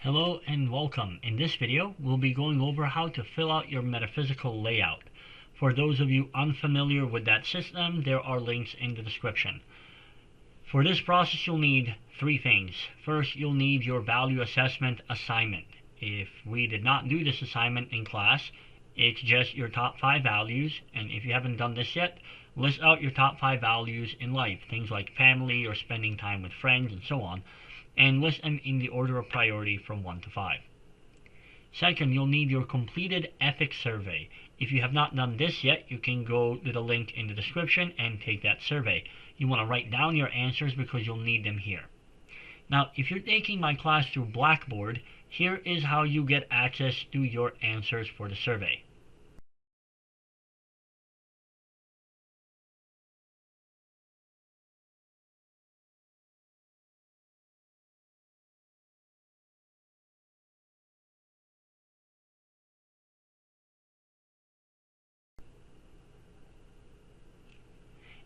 Hello and welcome. In this video, we'll be going over how to fill out your metaphysical layout. For those of you unfamiliar with that system, there are links in the description. For this process, you'll need three things. First, you'll need your value assessment assignment. If we did not do this assignment in class, it's just your top 5 values, and if you haven't done this yet, list out your top 5 values in life, things like family or spending time with friends and so on, and list them in the order of priority from 1 to 5. Second, you'll need your completed ethics survey. If you have not done this yet, you can go to the link in the description and take that survey. You want to write down your answers because you'll need them here. Now, if you're taking my class through Blackboard, here is how you get access to your answers for the survey.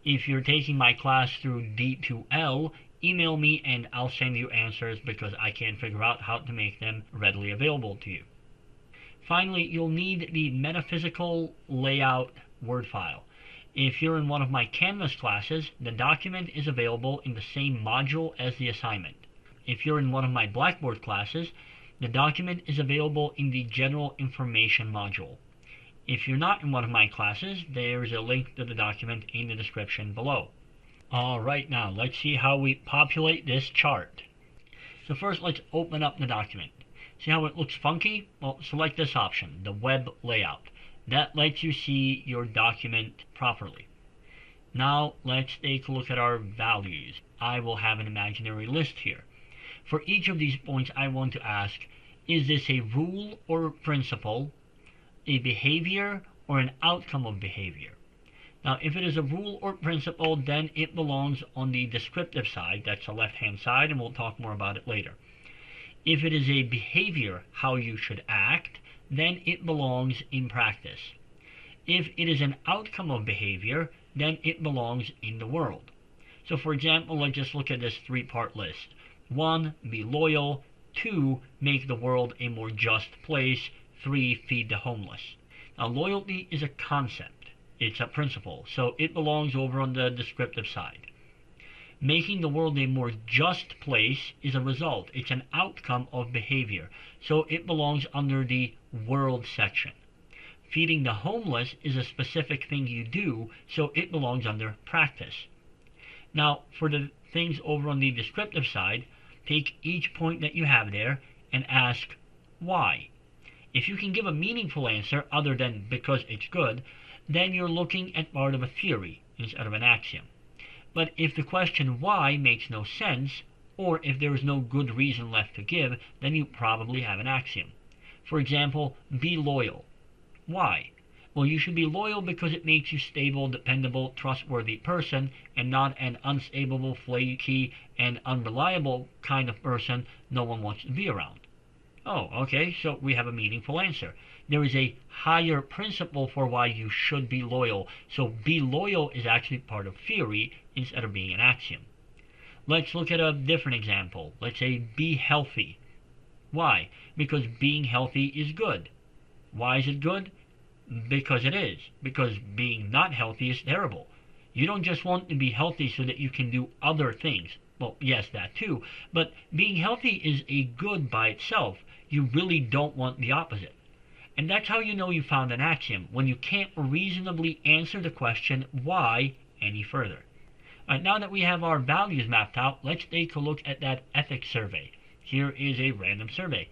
If you're taking my class through D2L, email me and I'll send you answers because I can't figure out how to make them readily available to you. Finally, you'll need the Metaphysical layout Word file. If you're in one of my Canvas classes, the document is available in the same module as the assignment. If you're in one of my Blackboard classes, the document is available in the General Information module. If you're not in one of my classes, there's a link to the document in the description below. Alright, now let's see how we populate this chart. So first, let's open up the document. See how it looks funky? Well, select this option, the web layout. That lets you see your document properly. Now let's take a look at our values. I will have an imaginary list here. For each of these points, I want to ask, is this a rule or principle, a behavior, or an outcome of behavior? Now, if it is a rule or principle, then it belongs on the descriptive side. That's the left-hand side, and we'll talk more about it later. If it is a behavior, how you should act, then it belongs in practice. If it is an outcome of behavior, then it belongs in the world. So, for example, let's just look at this 3-part list. 1, be loyal. 2, make the world a more just place. 3, feed the homeless. Now, loyalty is a concept. It's a principle, so it belongs over on the descriptive side. Making the world a more just place is a result. It's an outcome of behavior, so it belongs under the world section. Feeding the homeless is a specific thing you do, so it belongs under practice. Now, for the things over on the descriptive side, take each point that you have there and ask why. If you can give a meaningful answer other than because it's good, then you're looking at part of a theory instead of an axiom. But if the question why makes no sense, or if there is no good reason left to give, then you probably have an axiom. For example, be loyal. Why? Well, you should be loyal because it makes you stable, dependable, trustworthy person, and not an unstable, flaky, and unreliable kind of person no one wants to be around. Oh, okay, so we have a meaningful answer. There is a higher principle for why you should be loyal. So be loyal is actually part of theory instead of being an axiom. Let's look at a different example. Let's say be healthy. Why? Because being healthy is good. Why is it good? Because it is. Because being not healthy is terrible. You don't just want to be healthy so that you can do other things. Well, yes, that too. But being healthy is a good by itself. You really don't want the opposite. And that's how you know you found an axiom, when you can't reasonably answer the question why any further. Alright, now that we have our values mapped out, let's take a look at that ethics survey. Here is a random survey.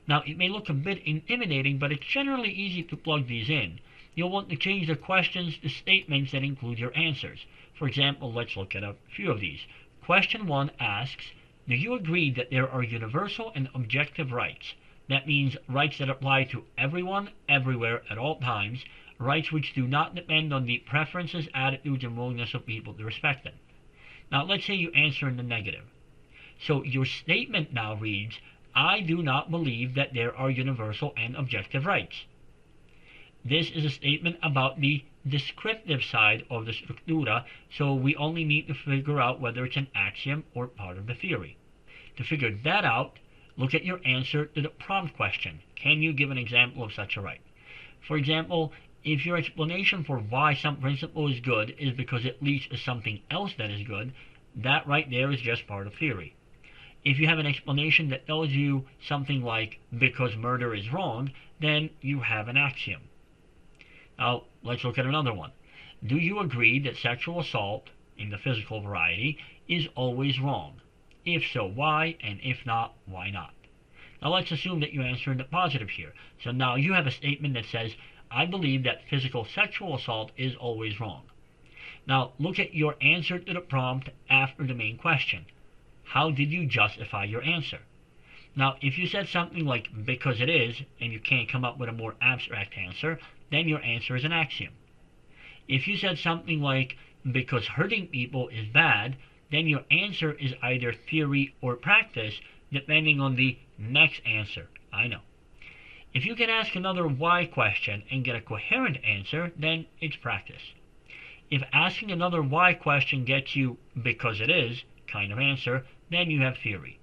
Now, it may look a bit intimidating, but it's generally easy to plug these in. You'll want to change the questions to statements that include your answers. For example, let's look at a few of these. Question 1 asks, do you agree that there are universal and objective rights? That means rights that apply to everyone, everywhere, at all times, rights which do not depend on the preferences, attitudes, and willingness of people to respect them. Now, let's say you answer in the negative. So your statement now reads, I do not believe that there are universal and objective rights. This is a statement about the descriptive side of the structura, so we only need to figure out whether it's an axiom or part of the theory. To figure that out, Look at your answer to the prompt question. Can you give an example of such a right? For example, if your explanation for why some principle is good is because it leads to something else that is good, that right there is just part of theory. If you have an explanation that tells you something like because murder is wrong, then you have an axiom. Now, let's look at another one. Do you agree that sexual assault, in the physical variety, is always wrong? If so, why? And if not, why not? Now let's assume that you answer in the positive here. So now you have a statement that says, I believe that physical sexual assault is always wrong. Now look at your answer to the prompt after the main question. How did you justify your answer? Now, if you said something like because it is, and you can't come up with a more abstract answer, then your answer is an axiom. If you said something like because hurting people is bad, then your answer is either theory or practice, depending on the next answer. I know. If you can ask another why question and get a coherent answer, then it's practice. If asking another why question gets you because it is kind of answer, then you have theory.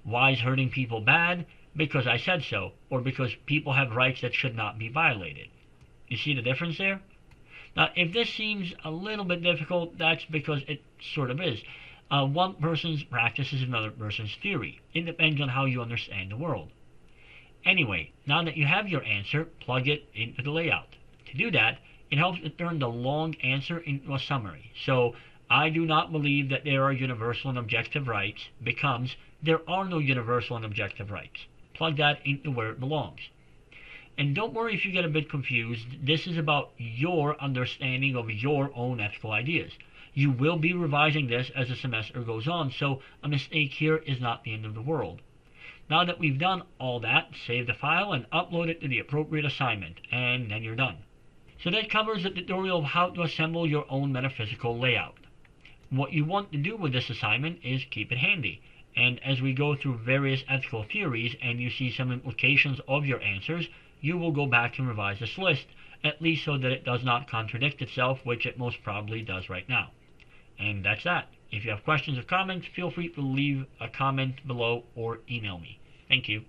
Why is hurting people bad? Because I said so, or because people have rights that should not be violated. You see the difference there? Now, if this seems a little bit difficult, that's because it sort of is. One person's practice is another person's theory. It depends on how you understand the world. Anyway, now that you have your answer, plug it into the layout. To do that, it helps to turn the long answer into a summary. So, I do not believe that there are universal and objective rights becomes there are no universal and objective rights. Plug that into where it belongs. And don't worry if you get a bit confused. This is about your understanding of your own ethical ideas. You will be revising this as the semester goes on, so a mistake here is not the end of the world. Now that we've done all that, save the file and upload it to the appropriate assignment, and then you're done. So that covers the tutorial of how to assemble your own metaphysical layout. What you want to do with this assignment is keep it handy. And as we go through various ethical theories and you see some implications of your answers, you will go back and revise this list, at least so that it does not contradict itself, which it most probably does right now. And that's that. If you have questions or comments, feel free to leave a comment below or email me. Thank you.